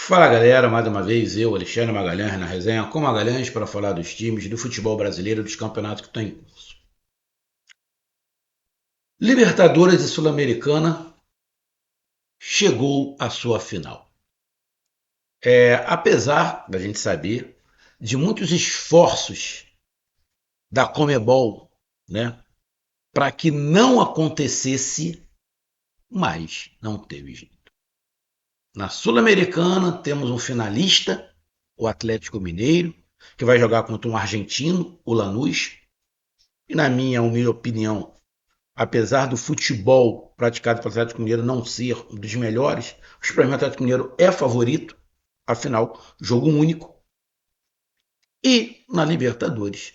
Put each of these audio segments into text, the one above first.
Fala galera, mais uma vez eu, Alexandre Magalhães, na resenha com Magalhães para falar dos times do futebol brasileiro dos campeonatos que estão em curso. Libertadores e Sul-Americana chegou à sua final. Apesar da gente saber de muitos esforços da Conmebol, né, para que não acontecesse, mas não teve jeito. Na Sul-Americana temos um finalista, o Atlético Mineiro, que vai jogar contra um argentino, o Lanús. E na minha humilde opinião, apesar do futebol praticado pelo Atlético Mineiro não ser um dos melhores, o Supremo Atlético Mineiro é favorito, afinal, jogo único. E na Libertadores,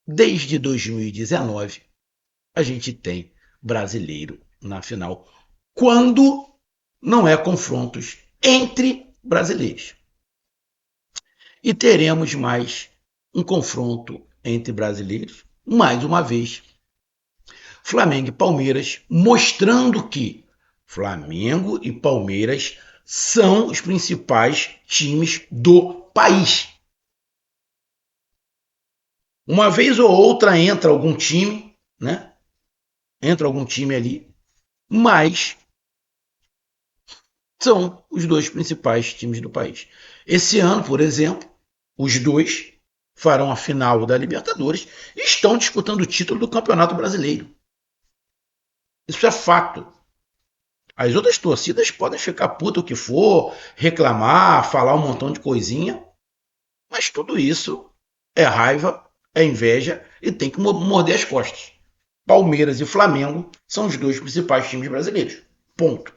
desde 2019, a gente tem brasileiro na final, quando não é confrontos entre brasileiros. E teremos mais um confronto entre brasileiros, mais uma vez, Flamengo e Palmeiras, mostrando que Flamengo e Palmeiras são os principais times do país. Uma vez ou outra entra algum time, né? Entra algum time ali, mas são os dois principais times do país. Esse ano, por exemplo, os dois farão a final da Libertadores e estão disputando o título do Campeonato Brasileiro. Isso é fato. As outras torcidas podem ficar puto o que for, reclamar, falar um montão de coisinha, mas tudo isso é raiva, é inveja e tem que morder as costas. Palmeiras e Flamengo são os dois principais times brasileiros. Ponto.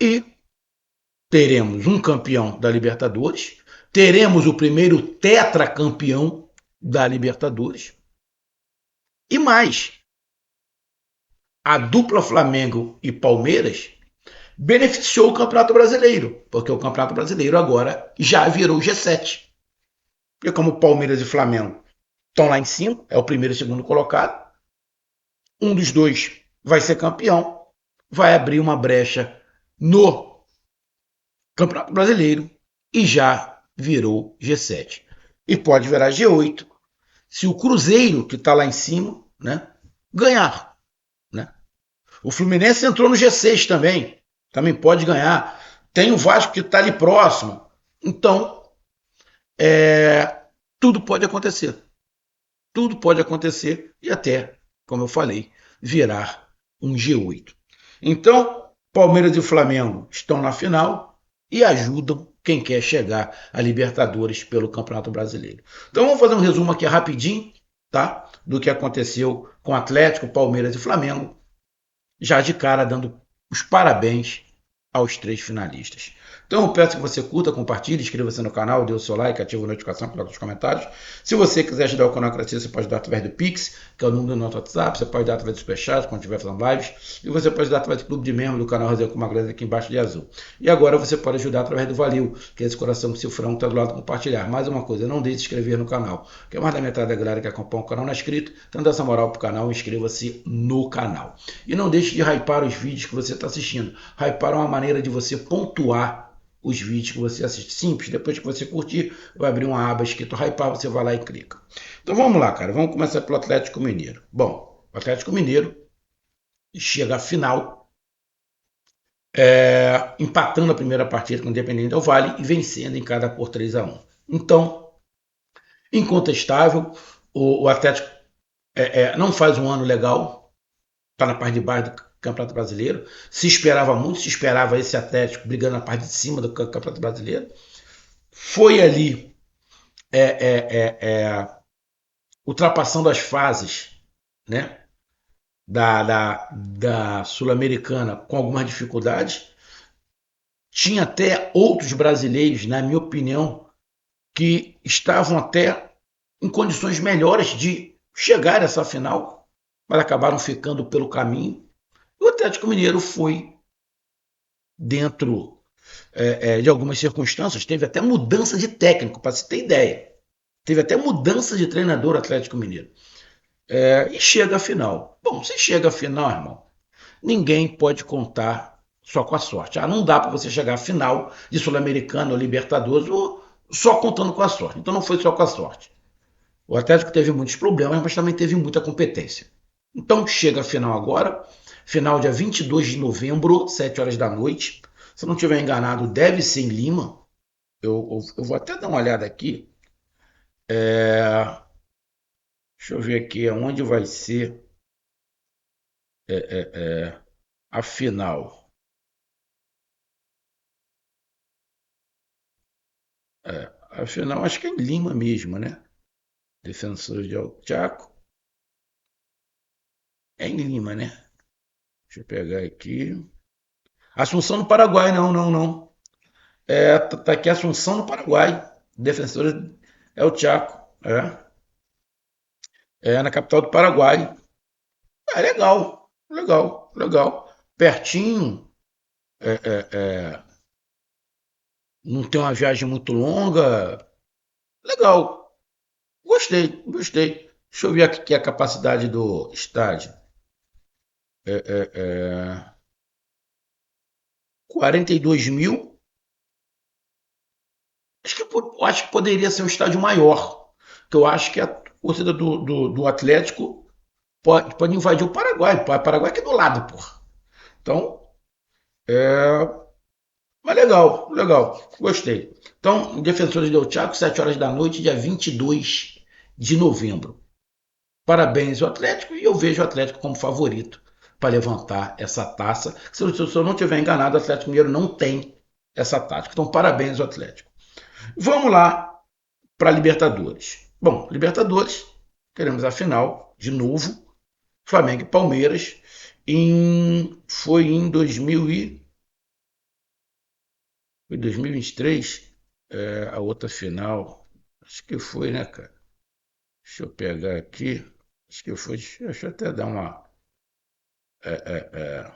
E teremos um campeão da Libertadores, teremos o primeiro tetracampeão da Libertadores e mais. A dupla Flamengo e Palmeiras beneficiou o Campeonato Brasileiro, porque o Campeonato Brasileiro agora já virou G7. E como Palmeiras e Flamengo estão lá em cima, é o primeiro e segundo colocado, um dos dois vai ser campeão, vai abrir uma brecha no Campeonato Brasileiro e já virou G7. E pode virar G8 se o Cruzeiro, que está lá em cima, né, ganhar. Né? O Fluminense entrou no G6 também pode ganhar. Tem o Vasco que está ali próximo. Então, tudo pode acontecer. Tudo pode acontecer e até, como eu falei, virar um G8. Então, Palmeiras e Flamengo estão na final e ajudam quem quer chegar a Libertadores pelo Campeonato Brasileiro. Então vamos fazer um resumo aqui rapidinho, tá? Do que aconteceu com Atlético, Palmeiras e Flamengo, já de cara dando os parabéns aos três finalistas. Então eu peço que você curta, compartilhe, inscreva-se no canal, dê o seu like, ative a notificação, coloque nos comentários. Se você quiser ajudar o canal a crescer, você pode dar através do Pix, que é o número do nosso WhatsApp, você pode dar através do Superchat, quando estiver fazendo lives, e você pode dar através do clube de membro do canal Resenha com Magalhães aqui embaixo de azul. E agora você pode ajudar através do Valeu, que é esse coração com cifrão que está do lado do compartilhar. Mais uma coisa, não deixe de se inscrever no canal, que é mais da metade da galera que acompanha o canal não é inscrito, então dá essa moral pro canal, inscreva-se no canal. E não deixe de hypar os vídeos que você está assistindo. Hypar é uma maneira de você pontuar os vídeos que você assiste. Simples, depois que você curtir, vai abrir uma aba escrito hypar, você vai lá e clica. Então vamos lá, cara, vamos começar pelo Atlético Mineiro. Bom, o Atlético Mineiro chega à final, empatando a primeira partida com o Independente Del Valle e vencendo em cada por 3-1. Então, incontestável, o Atlético não faz um ano legal, está na parte de baixo do Campeonato Brasileiro. Se esperava esse Atlético brigando na parte de cima do Campeonato Brasileiro. Foi ali ultrapassando as fases, né, da Sul-Americana com algumas dificuldades. Tinha até outros brasileiros, na minha opinião, que estavam até em condições melhores de chegar a essa final, mas acabaram ficando pelo caminho. O Atlético Mineiro foi dentro de algumas circunstâncias, teve até mudança de técnico, para se ter ideia. Teve até mudança de treinador Atlético Mineiro. E chega à final. Bom, se chega à final, irmão, ninguém pode contar só com a sorte. Ah, não dá para você chegar à final de Sul-Americana ou Libertadores só contando com a sorte. Então não foi só com a sorte. O Atlético teve muitos problemas, mas também teve muita competência. Então chega a final agora, final dia 22 de novembro, 7 horas da noite. Se eu não estiver enganado, deve ser em Lima. Eu vou até dar uma olhada aqui. É, deixa eu ver aqui onde vai ser a final. A final acho que é em Lima mesmo, né? Defensores de El Chaco. É em Lima, né? Deixa eu pegar aqui. Assunção no Paraguai, não, não, não. Tá aqui Assunção no Paraguai. Defensores é o Chaco. É na capital do Paraguai. É legal, legal, legal. Pertinho, não tem uma viagem muito longa. Legal, gostei, gostei. Deixa eu ver aqui a capacidade do estádio. É 42 mil. Acho que poderia ser um estádio maior. Que eu acho que a torcida do Atlético pode invadir o Paraguai. O Paraguai é aqui do lado, porra. Então, mas legal, legal. Gostei. Então, Defensores del Chaco, 7 horas da noite, dia 22 de novembro. Parabéns ao Atlético e eu vejo o Atlético como favorito para levantar essa taça. Se eu não estiver enganado, o Atlético Mineiro não tem essa tática. Então, parabéns ao Atlético. Vamos lá para a Libertadores. Bom, Libertadores, teremos a final, de novo, Flamengo e Palmeiras. Foi em 2023, a outra final. Acho que foi, né, cara? Deixa eu pegar aqui. Acho que foi. Deixa eu até dar uma. É,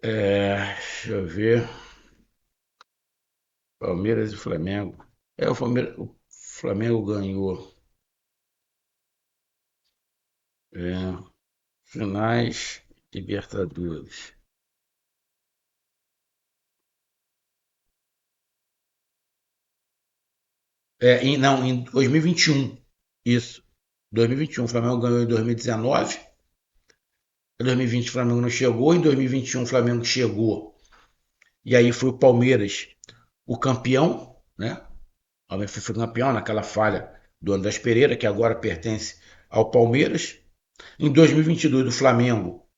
é, é, deixa eu ver. Palmeiras e Flamengo. O Flamengo ganhou. É, finais Libertadores. Não, em 2021. Isso. 2021. O Flamengo ganhou em 2019. Em 2020 o Flamengo não chegou. Em 2021 o Flamengo chegou. E aí foi o Palmeiras o campeão, né? O Palmeiras foi campeão naquela falha do Andrés Pereira, que agora pertence ao Palmeiras. Em 2022 o Flamengo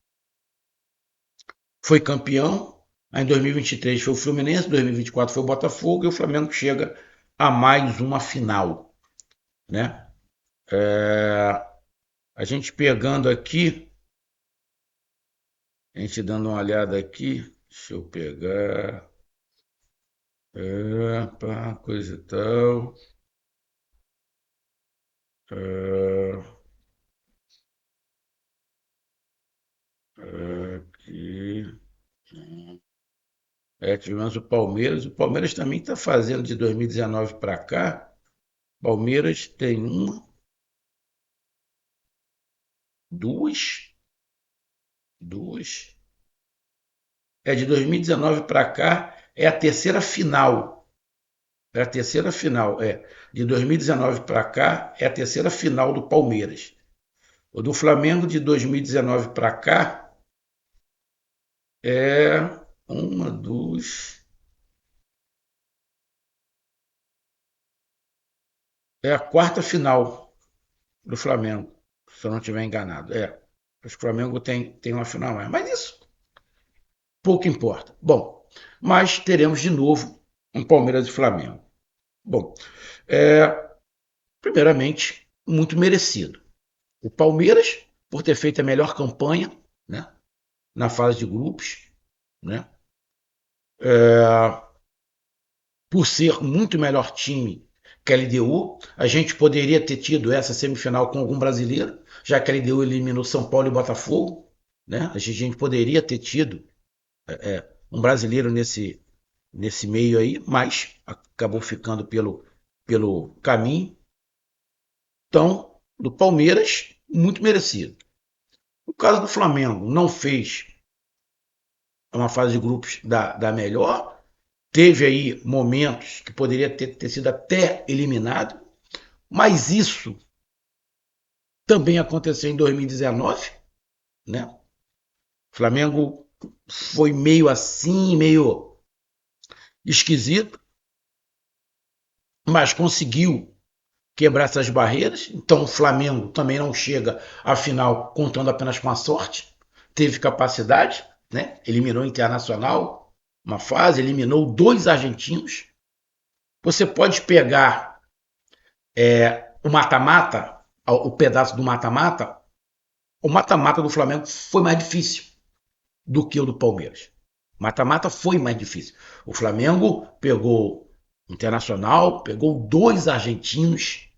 foi campeão. Aí em 2023 foi o Fluminense, em 2024 foi o Botafogo e o Flamengo chega a mais uma final, né? A gente pegando aqui, a gente dando uma olhada aqui, deixa eu pegar, pá, coisa e tal, é, aqui, tivemos o Palmeiras também está fazendo de 2019 para cá, Palmeiras tem uma, duas, duas, de 2019 para cá é a terceira final. É a terceira final, De 2019 para cá é a terceira final do Palmeiras. O do Flamengo de 2019 para cá é uma, duas. É a quarta final do Flamengo, se eu não estiver enganado. Acho que o Flamengo tem uma final mais. Mas isso pouco importa. Bom, mas teremos de novo um Palmeiras e Flamengo. Bom, primeiramente, muito merecido. O Palmeiras, por ter feito a melhor campanha, né, na fase de grupos, né, por ser muito melhor time que a LDU. A gente poderia ter tido essa semifinal com algum brasileiro, já que a LDU eliminou São Paulo e Botafogo. Né? A gente poderia ter tido um brasileiro nesse meio aí, mas acabou ficando pelo caminho. Então, do Palmeiras, muito merecido. O caso do Flamengo não fez uma fase de grupos da melhor, teve aí momentos que poderia ter sido até eliminado, mas isso também aconteceu em 2019, né? O Flamengo foi meio assim, meio esquisito, mas conseguiu quebrar essas barreiras. Então o Flamengo também não chega à final contando apenas com a sorte. Teve capacidade, né? Eliminou o Internacional, uma fase, eliminou dois argentinos. Você pode pegar o mata-mata, o pedaço do mata-mata. O mata-mata do Flamengo foi mais difícil do que o do Palmeiras. Mata-mata foi mais difícil. O Flamengo pegou Internacional, pegou dois argentinos.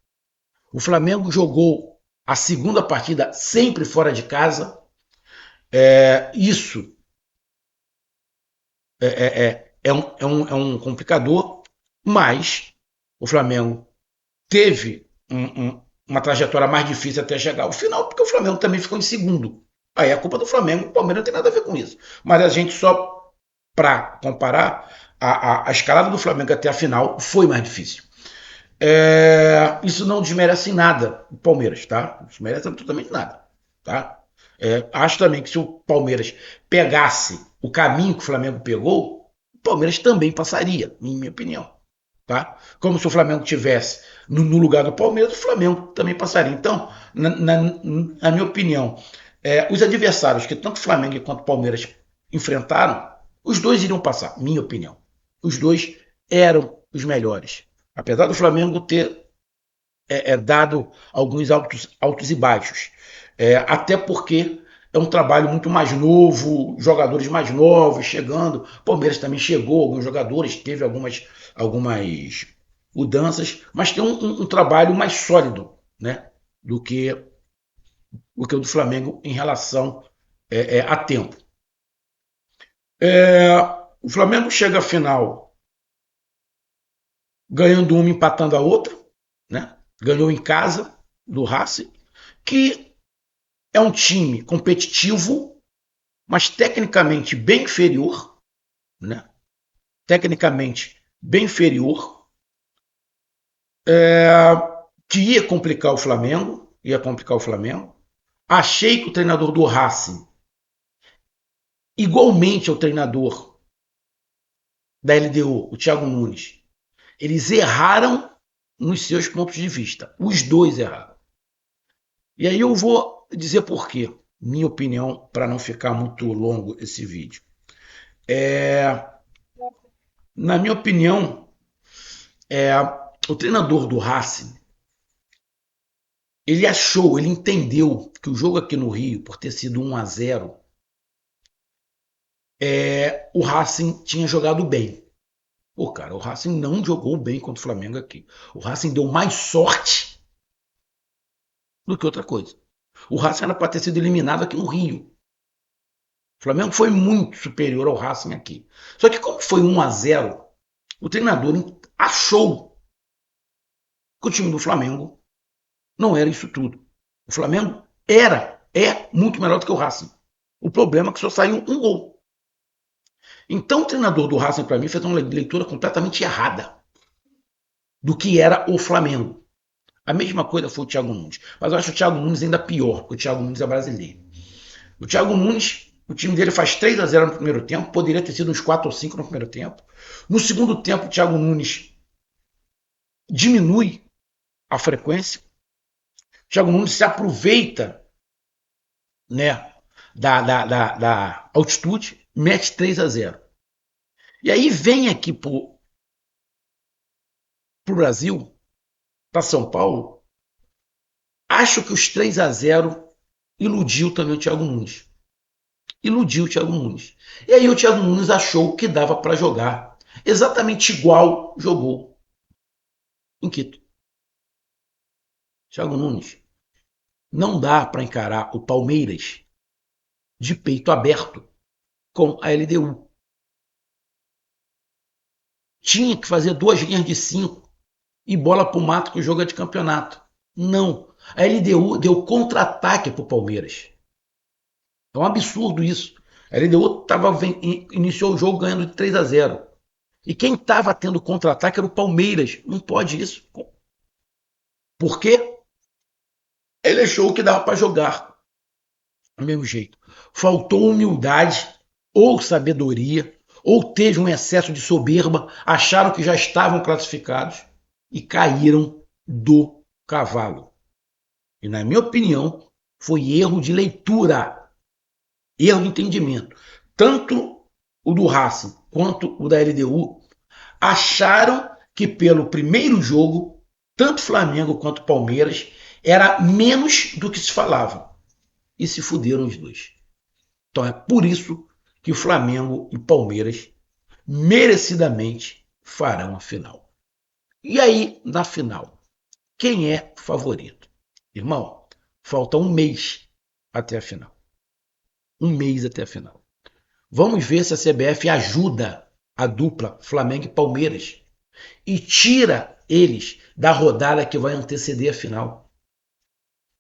O Flamengo jogou a segunda partida sempre fora de casa. Isso é um complicador, mas o Flamengo teve uma trajetória mais difícil até chegar ao final, porque o Flamengo também ficou em segundo. Aí é culpa do Flamengo, o Palmeiras não tem nada a ver com isso. Mas a gente só para comparar, a escalada do Flamengo até a final foi mais difícil. Isso não desmerece em nada o Palmeiras, tá? Não desmerece absolutamente nada, tá? Acho também que se o Palmeiras pegasse o caminho que o Flamengo pegou, o Palmeiras também passaria, em minha opinião, tá? Como se o Flamengo tivesse no lugar do Palmeiras, o Flamengo também passaria. Então, na minha opinião, os adversários que tanto o Flamengo quanto o Palmeiras enfrentaram, os dois iriam passar, minha opinião. Os dois eram os melhores. Apesar do Flamengo ter dado alguns altos e baixos. Até porque é um trabalho muito mais novo, jogadores mais novos chegando. O Palmeiras também chegou, alguns jogadores, teve algumas mudanças, mas tem um trabalho mais sólido, né, do que o do Flamengo em relação a tempo. O Flamengo chega à final ganhando uma, empatando a outra, né? Ganhou em casa do Racing, que é um time competitivo, mas tecnicamente bem inferior, né? Tecnicamente bem inferior, que ia complicar o Flamengo, Achei que o treinador do Racing, igualmente ao treinador da LDU, o Thiago Nunes, eles erraram nos seus pontos de vista. Os dois erraram. E aí eu vou dizer por quê. Minha opinião, para não ficar muito longo esse vídeo. Na minha opinião, o treinador do Racing, ele entendeu que o jogo aqui no Rio, por ter sido 1-0, o Racing tinha jogado bem. Pô, cara, o Racing não jogou bem contra o Flamengo aqui. O Racing deu mais sorte do que outra coisa. O Racing era para ter sido eliminado aqui no Rio. O Flamengo foi muito superior ao Racing aqui. Só que como foi 1-0, o treinador achou que o time do Flamengo não era isso tudo. O Flamengo é muito melhor do que o Racing. O problema é que só saiu um gol. Então o treinador do Racing, para mim, fez uma leitura completamente errada do que era o Flamengo. A mesma coisa foi o Thiago Nunes. Mas eu acho o Thiago Nunes ainda pior, porque o Thiago Nunes é brasileiro. O Thiago Nunes, o time dele faz 3-0 no primeiro tempo, poderia ter sido uns 4 ou 5 no primeiro tempo. No segundo tempo, o Thiago Nunes diminui a frequência. O Thiago Nunes se aproveita, né, da altitude, mete 3-0. E aí vem aqui pro Brasil, para São Paulo, acho que os 3-0 iludiu também o Thiago Nunes. Iludiu o Thiago Nunes. E aí o Thiago Nunes achou que dava para jogar exatamente igual jogou em Quito. Thiago Nunes, não dá para encarar o Palmeiras de peito aberto com a LDU. Tinha que fazer 2 linhas de 5 e bola pro mato que o jogo é de campeonato. Não. A LDU deu contra-ataque pro Palmeiras. É um absurdo isso. A LDU iniciou o jogo ganhando de 3-0. E quem estava tendo contra-ataque era o Palmeiras. Não pode isso. Por quê? Ele achou que dava para jogar do mesmo jeito. Faltou humildade ou sabedoria, ou teve um excesso de soberba, acharam que já estavam classificados e caíram do cavalo. E, na minha opinião, foi erro de leitura, erro de entendimento. Tanto o do Racing quanto o da LDU acharam que pelo primeiro jogo, tanto Flamengo quanto Palmeiras, era menos do que se falava. E se fuderam os dois. Então é por isso que o Flamengo e Palmeiras merecidamente farão a final. E aí, na final, quem é favorito? Irmão, falta um mês até a final. Um mês até a final. Vamos ver se a CBF ajuda a dupla Flamengo e Palmeiras e tira eles da rodada que vai anteceder a final.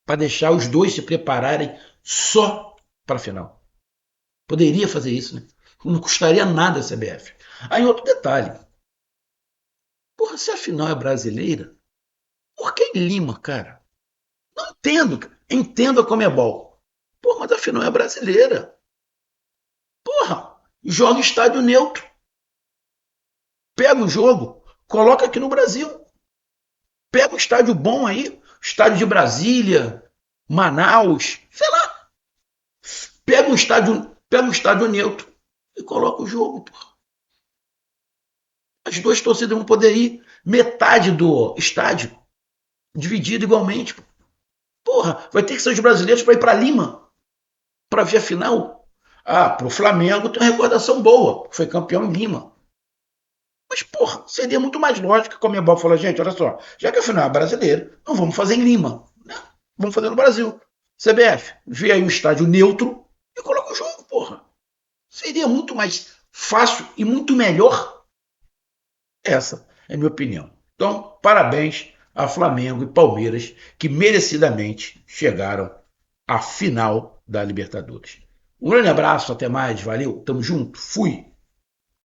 Para deixar os dois se prepararem só para a final. Poderia fazer isso, né? Não custaria nada a CBF. Aí outro detalhe. Porra, se a final é brasileira, por que em Lima, cara? Não entendo, cara. Entendo a Comebol. Porra, mas a final é brasileira. Porra, joga em estádio neutro. Pega o jogo, coloca aqui no Brasil. Pega um estádio bom aí, estádio de Brasília, Manaus, sei lá. Pega um estádio neutro e coloca o jogo, porra. As duas torcidas vão poder ir metade do estádio, dividido igualmente. Porra, vai ter que ser os brasileiros para ir para Lima para ver a final. Ah, pro Flamengo tem uma recordação boa, foi campeão em Lima. Mas, porra, seria muito mais lógico que a Comebol falou, gente, olha só, já que a final é brasileira, não vamos fazer em Lima, né? Vamos fazer no Brasil. CBF, vê aí um estádio neutro e coloca o jogo, porra. Seria muito mais fácil e muito melhor. Essa é a minha opinião. Então, parabéns a Flamengo e Palmeiras, que merecidamente chegaram à final da Libertadores. Um grande abraço, até mais, valeu, tamo junto, fui!